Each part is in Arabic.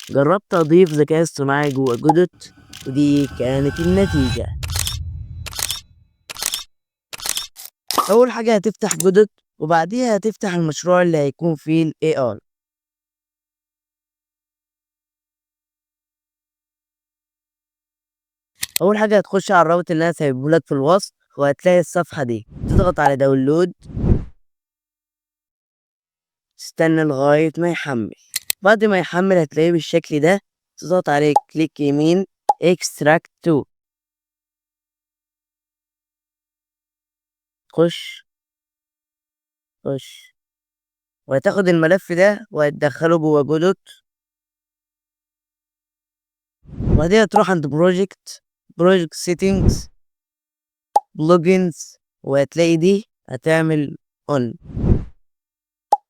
جربت اضيف ذكاء اصطناعي جوه جودوت، ودي كانت النتيجة. اول حاجة هتفتح جودوت، وبعديها هتفتح المشروع اللي هيكون فيه ال AI. اول حاجة هتخش على الرابط اللي انا سايبهولك في الوصف، وهتلاقي الصفحة دي، تضغط على داونلود، تستنى لغاية ما يحمل. بعد ما يحمل هتلاقيه بالشكل ده، تضغط عليه كليك يمين extract to، خش خش، وهتاخد الملف ده وهتدخله جوه جودوت، وبعدين هتروح عند بروجكت سيتنجز بلوجنز، وهتلاقي دي هتعمل اون،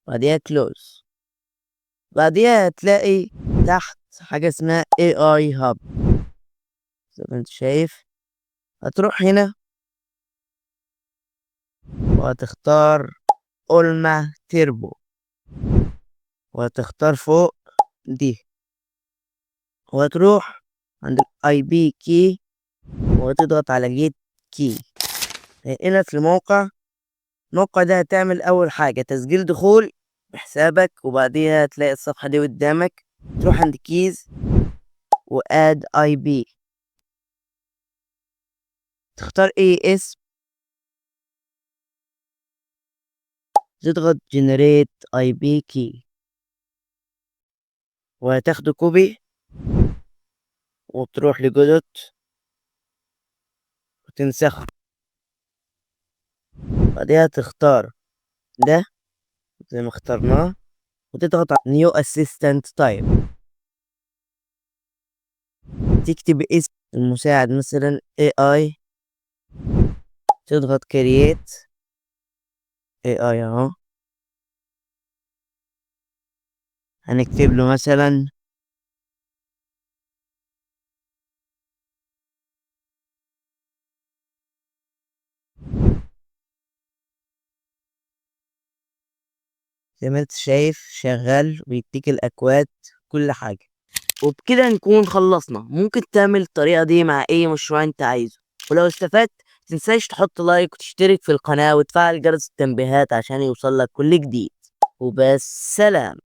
بعديها كلوز. بعديها هتلاقي تحت حاجة اسمها AI Hub زي ما انت شايف. هتروح هنا وهتختار اولما تيربو، وهتختار فوق دي، وهتروح عند الاي بي كي، وهتضغط على جيت كي، هينقلك الموقع ده. هتعمل اول حاجة تسجيل دخول بحسابك، وبعديها هتلاقي الصفحة دي قدامك، تروح عند كيز واد اي بي، تختار اي اسم، تضغط جنريت اي بي كي، وهتاخده كوبي وتروح لجودوت وتنسخه. بعدها تختار ده زي ما اخترناه، وتضغط على نيو اسيستنت تايب، تكتب اسم المساعد مثلا AI، تضغط كرييت AI اهو، هنكتب له مثلا زي ما انت شايف شغال ويديك الاكواد كل حاجة. وبكده نكون خلصنا. ممكن تعمل الطريقة دي مع اي مشروع انت عايزه، ولو استفدت متنساش تحط لايك وتشترك في القناة وتفعل جرس التنبيهات عشان يوصلك كل جديد. وبس، سلام.